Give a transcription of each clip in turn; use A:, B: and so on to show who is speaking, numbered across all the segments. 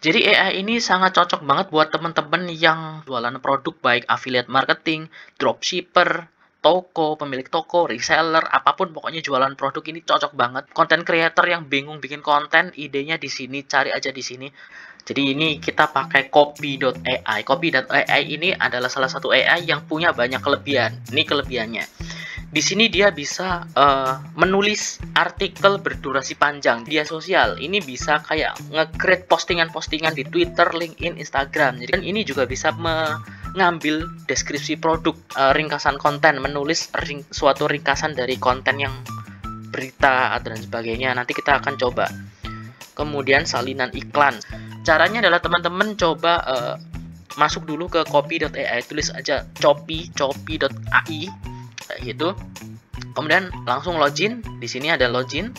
A: Jadi AI ini sangat cocok banget buat teman-teman yang jualan produk baik affiliate marketing, dropshipper, toko, pemilik toko, reseller, apapun pokoknya jualan produk ini cocok banget. Content creator yang bingung bikin konten, idenya di sini, cari aja di sini. Jadi ini kita pakai Copy.ai. Copy.ai ini adalah salah satu AI yang punya banyak kelebihan. Ini kelebihannya. Di sini dia bisa menulis artikel berdurasi panjang di media sosial. Ini bisa kayak nge-create postingan-postingan di Twitter, LinkedIn, Instagram. Jadi kan ini juga bisa mengambil deskripsi produk, ringkasan konten, menulis suatu ringkasan dari konten yang berita dan sebagainya. Nanti kita akan coba. Kemudian salinan iklan. Caranya adalah teman-teman coba masuk dulu ke copy.ai, tulis aja copy.ai kayak gitu. Kemudian langsung login. Di sini ada login.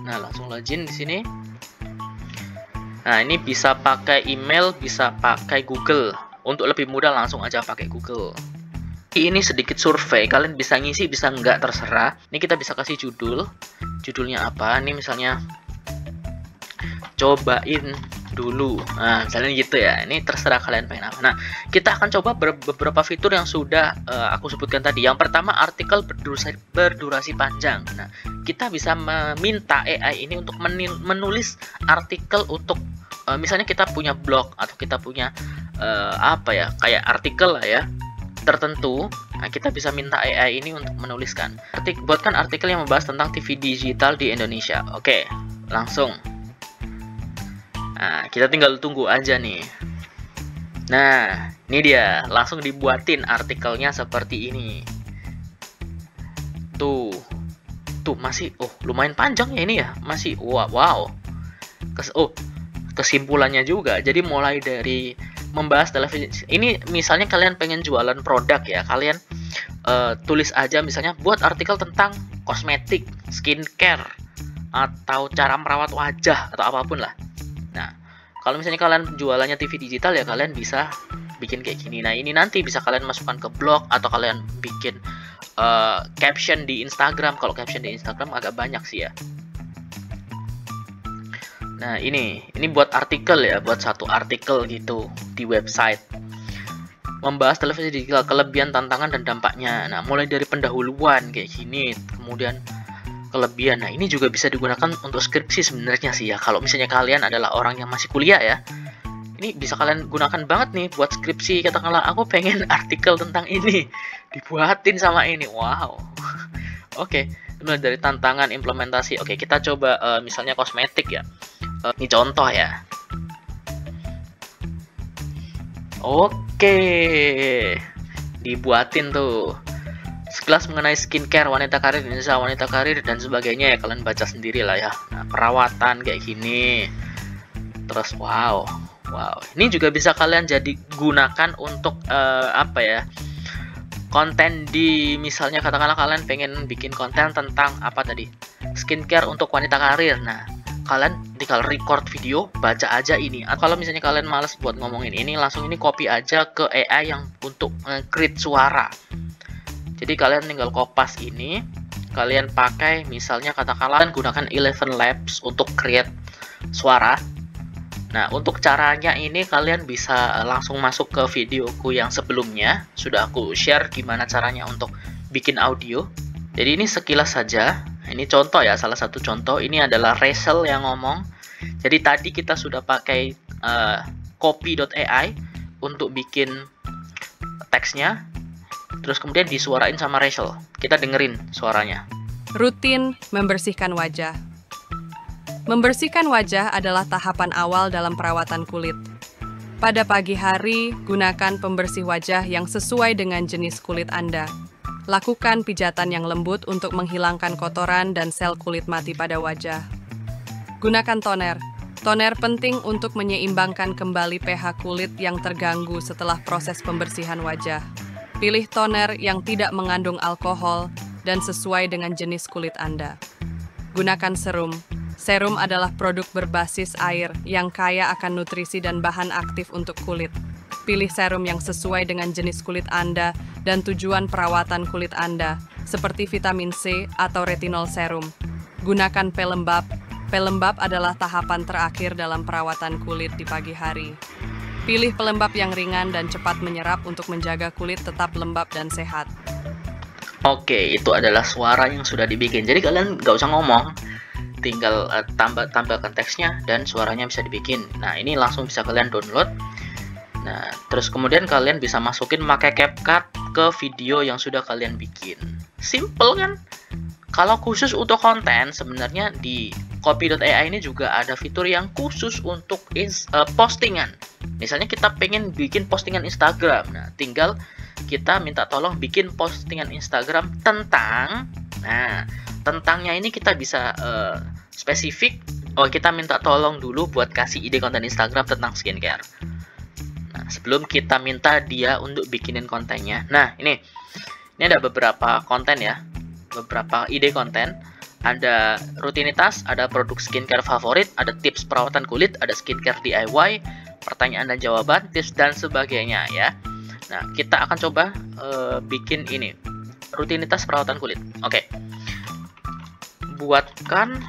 A: Nah, langsung login di sini. Nah, ini bisa pakai email, bisa pakai Google. Untuk lebih mudah langsung aja pakai Google. Ini sedikit survei, kalian bisa ngisi, bisa enggak, terserah. Ini kita bisa kasih judul. Judulnya apa? Ini misalnya cobain dulu. Nah, misalnya gitu ya. Ini terserah kalian pengen apa. Nah, kita akan coba beberapa fitur yang sudah aku sebutkan tadi. Yang pertama, artikel berdurasi panjang. Nah, kita bisa meminta AI ini untuk menulis artikel untuk misalnya kita punya blog atau kita punya apa ya, kayak artikel lah ya tertentu. Nah, kita bisa minta AI ini untuk menuliskan. Buatkan artikel yang membahas tentang TV digital di Indonesia. Oke, langsung. Nah, kita tinggal tunggu aja nih. Nah, ini dia, langsung dibuatin artikelnya seperti ini. Tuh masih, lumayan panjang ya ini ya, masih, wow. Kesimpulannya juga. Jadi mulai dari membahas televisi. Ini misalnya kalian pengen jualan produk ya, kalian tulis aja misalnya buat artikel tentang kosmetik, skincare, atau cara merawat wajah atau apapun lah. Nah, kalau misalnya kalian jualannya TV digital ya kalian bisa bikin kayak gini. Nah, ini nanti bisa kalian masukkan ke blog atau kalian bikin caption di Instagram. Kalau caption di Instagram agak banyak sih ya. Nah, ini buat artikel ya, buat satu artikel gitu di website. Membahas televisi digital, kelebihan, tantangan, dan dampaknya. Nah, mulai dari pendahuluan kayak gini, kemudian kelebihan. Nah, ini juga bisa digunakan untuk skripsi sebenarnya sih ya. Kalau misalnya kalian adalah orang yang masih kuliah ya, ini bisa kalian gunakan banget nih buat skripsi. Katakanlah aku pengen artikel tentang ini, dibuatin sama ini. Wow. Oke, mulai dari tantangan, implementasi. Oke, kita coba misalnya kosmetik ya. Ini contoh ya. Oke, dibuatin tuh. Sekilas mengenai skincare, wanita karir Indonesia, wanita karir, dan sebagainya ya, kalian baca sendiri lah ya. Nah, perawatan kayak gini. Terus wow. Ini juga bisa kalian jadi gunakan untuk apa ya? Konten di misalnya katakanlah kalian pengen bikin konten tentang apa tadi? Skincare untuk wanita karir. Nah, kalian tinggal record video, baca aja ini. Atau kalau misalnya kalian males buat ngomongin ini, langsung ini copy aja ke AI yang untuk create suara. Jadi kalian tinggal kopas ini, kalian pakai misalnya katakanlah gunakan Eleven Labs untuk create suara. Nah, untuk caranya ini kalian bisa langsung masuk ke videoku yang sebelumnya, sudah aku share gimana caranya untuk bikin audio. Jadi ini sekilas saja. Ini contoh ya, salah satu contoh. Ini adalah Rachel yang ngomong. Jadi tadi kita sudah pakai copy.ai untuk bikin teksnya. Terus kemudian disuarain sama Rachel. Kita dengerin suaranya.
B: Rutin membersihkan wajah. Membersihkan wajah adalah tahapan awal dalam perawatan kulit. Pada pagi hari, gunakan pembersih wajah yang sesuai dengan jenis kulit Anda. Lakukan pijatan yang lembut untuk menghilangkan kotoran dan sel kulit mati pada wajah. Gunakan toner. Toner penting untuk menyeimbangkan kembali pH kulit yang terganggu setelah proses pembersihan wajah. Pilih toner yang tidak mengandung alkohol dan sesuai dengan jenis kulit Anda. Gunakan serum. Serum adalah produk berbasis air yang kaya akan nutrisi dan bahan aktif untuk kulit. Pilih serum yang sesuai dengan jenis kulit Anda dan tujuan perawatan kulit Anda, seperti vitamin C atau retinol serum. Gunakan pelembab. Pelembab adalah tahapan terakhir dalam perawatan kulit di pagi hari. Pilih pelembab yang ringan dan cepat menyerap untuk menjaga kulit tetap lembab dan sehat.
A: Oke, itu adalah suara yang sudah dibikin. Jadi kalian nggak usah ngomong, tinggal tampilkan teksnya dan suaranya bisa dibikin. Nah, ini langsung bisa kalian download. Nah, terus kemudian kalian bisa masukin pakai CapCut ke video yang sudah kalian bikin. Simple kan? Kalau khusus untuk konten, sebenarnya di Copy.ai ini juga ada fitur yang khusus untuk postingan. Misalnya kita pengen bikin postingan Instagram. Nah, tinggal kita minta tolong bikin postingan Instagram tentang, nah, tentangnya ini kita bisa spesifik. Oh, kita minta tolong dulu buat kasih ide konten Instagram tentang skincare. Nah, sebelum kita minta dia untuk bikinin kontennya. Nah, ini ada beberapa konten ya. Beberapa ide konten, ada rutinitas, ada produk skincare favorit, ada tips perawatan kulit, ada skincare DIY, pertanyaan dan jawaban, tips dan sebagainya ya. Nah, kita akan coba bikin ini, rutinitas perawatan kulit. Oke. Buatkan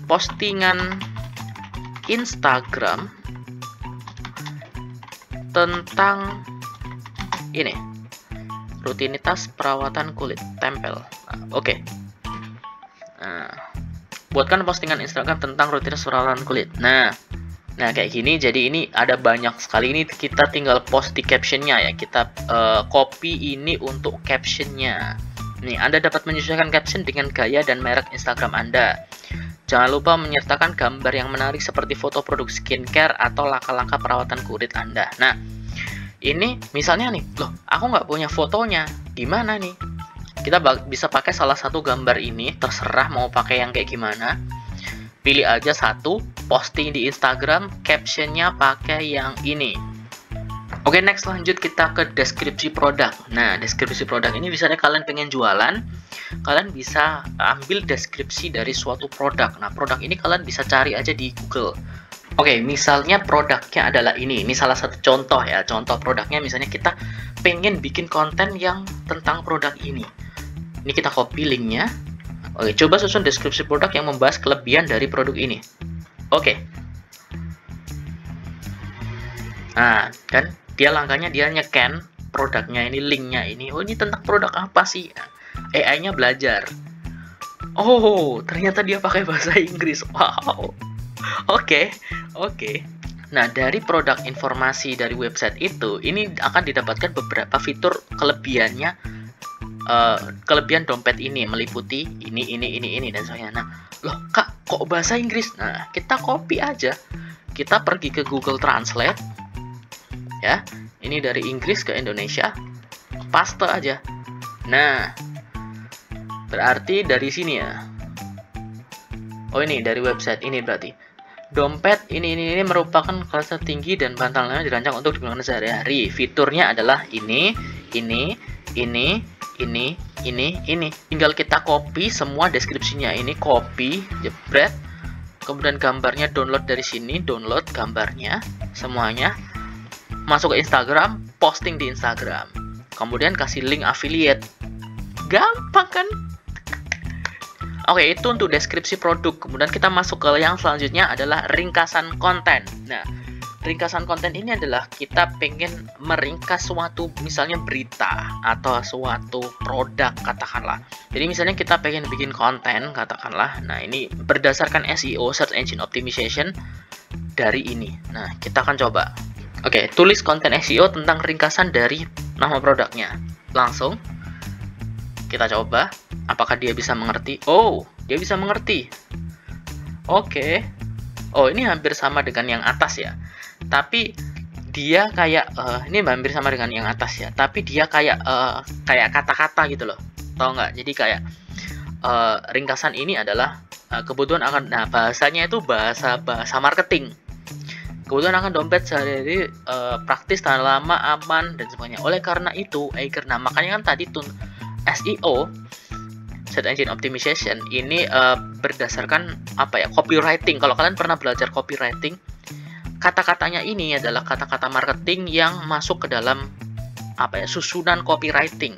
A: postingan Instagram tentang ini, rutinitas perawatan kulit, tempel. Oke. Nah, buatkan postingan Instagram tentang rutinitas perawatan kulit. Nah, kayak gini. Jadi ini ada banyak sekali. Ini kita tinggal post di captionnya ya. Kita copy ini untuk captionnya. Nih, Anda dapat menyesuaikan caption dengan gaya dan merek Instagram Anda. Jangan lupa menyertakan gambar yang menarik seperti foto produk skincare atau langkah-langkah perawatan kulit Anda. Nah, ini misalnya nih, loh, aku nggak punya fotonya, gimana nih? Kita bisa pakai salah satu gambar ini, terserah mau pakai yang kayak gimana. Pilih aja satu, posting di Instagram, captionnya pakai yang ini. Oke, next lanjut kita ke deskripsi produk. Nah, deskripsi produk ini misalnya kalian pengen jualan, kalian bisa ambil deskripsi dari suatu produk. Nah, produk ini kalian bisa cari aja di Google. Oke, misalnya produknya adalah ini. Ini salah satu contoh ya. Contoh produknya misalnya kita pengen bikin konten yang tentang produk ini. Ini kita copy linknya. Oke, coba susun deskripsi produk yang membahas kelebihan dari produk ini. Oke. Nah, kan dia langkahnya dia nge-scan produknya ini, linknya ini. Oh, ini tentang produk apa sih? AI-nya belajar. Oh, ternyata dia pakai bahasa Inggris. Wow. Oke. Nah, dari produk informasi dari website itu, ini akan didapatkan beberapa fitur kelebihannya, kelebihan dompet ini meliputi ini dan sebagainya. Nah, loh kak, kok bahasa Inggris? Nah, kita copy aja. Kita pergi ke Google Translate, ya. Ini dari Inggris ke Indonesia, paste aja. Nah, berarti dari sini ya. Oh, ini dari website ini berarti. Dompet ini merupakan kelas tinggi dan bantalnya dirancang untuk digunakan sehari-hari. Fiturnya adalah ini. Tinggal kita copy semua deskripsinya ini, copy, jebret. Kemudian gambarnya download dari sini, download gambarnya semuanya. Masuk ke Instagram, posting di Instagram. Kemudian kasih link affiliate. Gampang kan? Oke, itu untuk deskripsi produk. Kemudian kita masuk ke yang selanjutnya adalah ringkasan konten. Nah, ringkasan konten ini adalah kita pengen meringkas suatu, misalnya berita atau suatu produk, katakanlah. Jadi misalnya kita pengen bikin konten, katakanlah. Nah, ini berdasarkan SEO, Search Engine Optimization, dari ini. Nah, kita akan coba. Oke, tulis konten SEO tentang ringkasan dari nama produknya. Langsung kita coba. Apakah dia bisa mengerti? Oh, dia bisa mengerti. Oke. Oh, ini hampir sama dengan yang atas ya. Tapi dia kayak ini hampir sama dengan yang atas ya. Tapi dia kayak kata-kata gitu loh. Tahu nggak? Jadi kayak ringkasan ini adalah kebutuhan akan. Nah, bahasanya itu bahasa marketing. Kebutuhan akan dompet sehari-hari, praktis, tahan lama, aman dan sebagainya. Oleh karena itu, makanya kan tadi SEO, Search Engine Optimization ini berdasarkan copywriting. Kalau kalian pernah belajar copywriting, kata-katanya ini adalah kata-kata marketing yang masuk ke dalam susunan copywriting.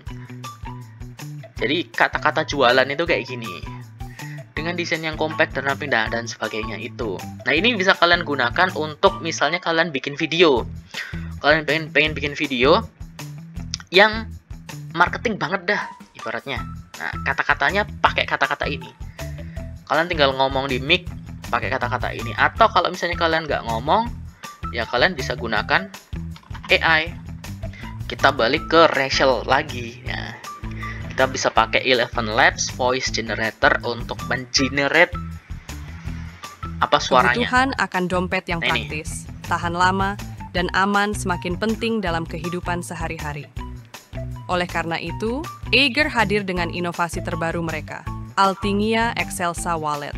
A: Jadi kata-kata jualan itu kayak gini. dengan desain yang compact dan rapi dan sebagainya itu. Nah, ini bisa kalian gunakan untuk misalnya kalian bikin video. Kalian pengen bikin video yang marketing banget dah ibaratnya. Nah, kata-katanya pakai kata-kata ini. Kalian tinggal ngomong di mic pakai kata-kata ini. Atau kalau misalnya kalian nggak ngomong, ya kalian bisa gunakan AI. Kita balik ke Rachel lagi. Nah, kita bisa pakai Eleven Labs Voice Generator untuk mengenerate apa suaranya.
B: Kebutuhan akan dompet yang praktis, tahan lama, dan aman semakin penting dalam kehidupan sehari-hari. Oleh karena itu, Eiger hadir dengan inovasi terbaru mereka, Althingea Excelsa Wallet.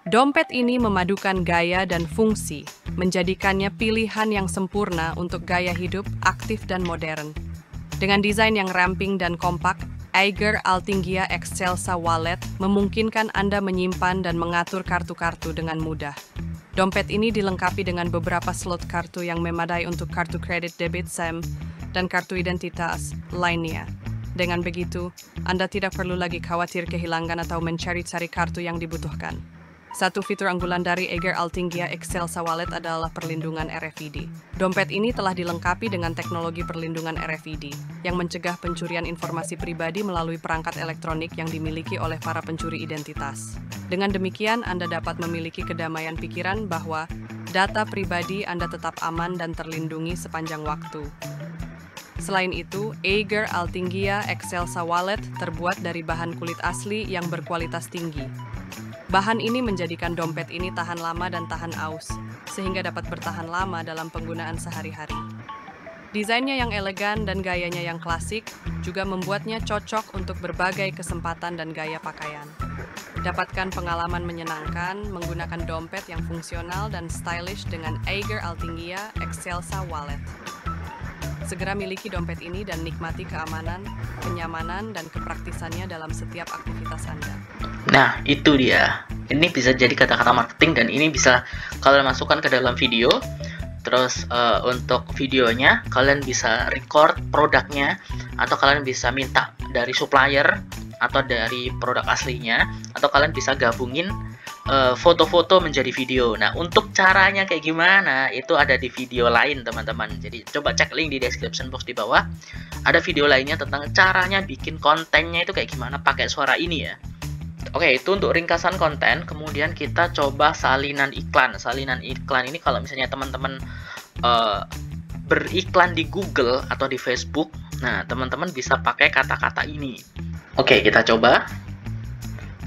B: Dompet ini memadukan gaya dan fungsi, menjadikannya pilihan yang sempurna untuk gaya hidup aktif dan modern. Dengan desain yang ramping dan kompak, Eiger Althingea Excelsa Wallet memungkinkan Anda menyimpan dan mengatur kartu-kartu dengan mudah. Dompet ini dilengkapi dengan beberapa slot kartu yang memadai untuk kartu kredit debit SIM dan kartu identitas lainnya. Dengan begitu, Anda tidak perlu lagi khawatir kehilangan atau mencari-cari kartu yang dibutuhkan. Satu fitur unggulan dari Eiger Althingea Excelsa Wallet adalah perlindungan RFID. Dompet ini telah dilengkapi dengan teknologi perlindungan RFID yang mencegah pencurian informasi pribadi melalui perangkat elektronik yang dimiliki oleh para pencuri identitas. Dengan demikian, Anda dapat memiliki kedamaian pikiran bahwa data pribadi Anda tetap aman dan terlindungi sepanjang waktu. Selain itu, Eiger Althingea Excelsa Wallet terbuat dari bahan kulit asli yang berkualitas tinggi. Bahan ini menjadikan dompet ini tahan lama dan tahan aus, sehingga dapat bertahan lama dalam penggunaan sehari-hari. Desainnya yang elegan dan gayanya yang klasik juga membuatnya cocok untuk berbagai kesempatan dan gaya pakaian. Dapatkan pengalaman menyenangkan menggunakan dompet yang fungsional dan stylish dengan Eiger Althingea Excelsa Wallet. Segera miliki dompet ini dan nikmati keamanan, kenyamanan, dan kepraktisannya dalam setiap aktivitas Anda.
A: Nah, itu dia. Ini bisa jadi kata-kata marketing dan ini bisa kalian masukkan ke dalam video. Terus untuk videonya kalian bisa record produknya atau kalian bisa minta dari supplier atau dari produk aslinya atau kalian bisa gabungin foto-foto menjadi video. Nah, untuk caranya kayak gimana itu ada di video lain teman-teman. Jadi coba cek link di description box di bawah. Ada video lainnya tentang caranya bikin kontennya itu kayak gimana pakai suara ini ya. Oke, itu untuk ringkasan konten. Kemudian kita coba salinan iklan. Salinan iklan ini kalau misalnya teman-teman beriklan di Google atau di Facebook, nah teman-teman bisa pakai kata-kata ini. Oke, kita coba.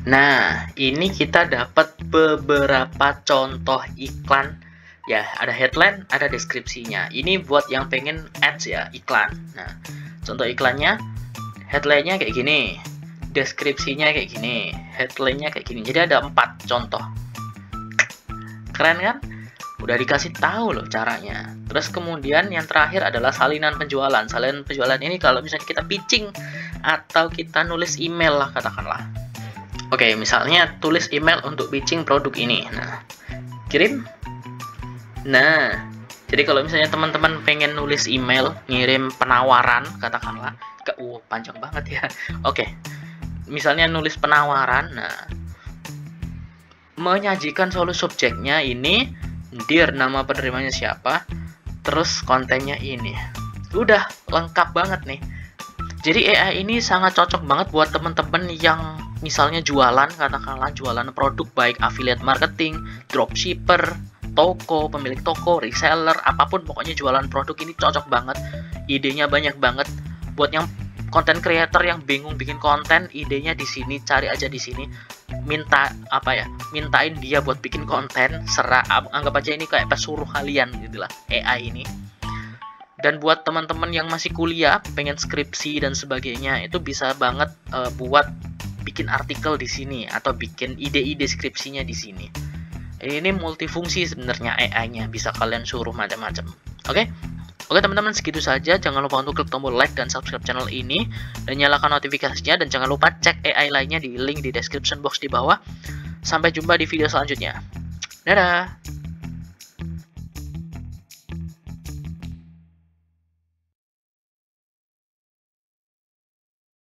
A: Nah, ini kita dapat beberapa contoh iklan. Ya, ada headline, ada deskripsinya. Ini buat yang pengen ads ya, iklan. Nah, contoh iklannya, headline-nya kayak gini. Deskripsinya kayak gini, headline-nya kayak gini. Jadi ada 4 contoh. Keren kan? Udah dikasih tahu loh caranya. Terus kemudian yang terakhir adalah salinan penjualan. Salinan penjualan ini kalau misalnya kita pitching atau kita nulis email lah katakanlah. Oke, misalnya tulis email untuk pitching produk ini. Nah, kirim. Nah, jadi kalau misalnya teman-teman pengen nulis email, ngirim penawaran katakanlah ke panjang banget ya. Oke. Misalnya nulis penawaran, nah menyajikan solusi subjeknya ini, dear nama penerimanya siapa, terus kontennya ini. Udah lengkap banget nih. Jadi AI ini sangat cocok banget buat teman-teman yang misalnya jualan, katakanlah jualan produk baik affiliate marketing, dropshipper, toko, pemilik toko, reseller, apapun pokoknya jualan produk ini cocok banget. Idenya banyak banget. Buat yang content creator yang bingung bikin konten, idenya di sini, cari aja di sini. Mintain dia buat bikin konten, anggap aja ini kayak pesuruh kalian gitulah AI ini. Dan buat teman-teman yang masih kuliah, pengen skripsi dan sebagainya, itu bisa banget buat bikin artikel di sini atau bikin ide-ide skripsinya di sini. Ini multifungsi sebenarnya AI-nya, bisa kalian suruh macam-macam. Oke, teman-teman, segitu saja. Jangan lupa untuk klik tombol like dan subscribe channel ini dan nyalakan notifikasinya, dan jangan lupa cek AI lainnya di link di description box di bawah. Sampai jumpa di video selanjutnya. Dadah.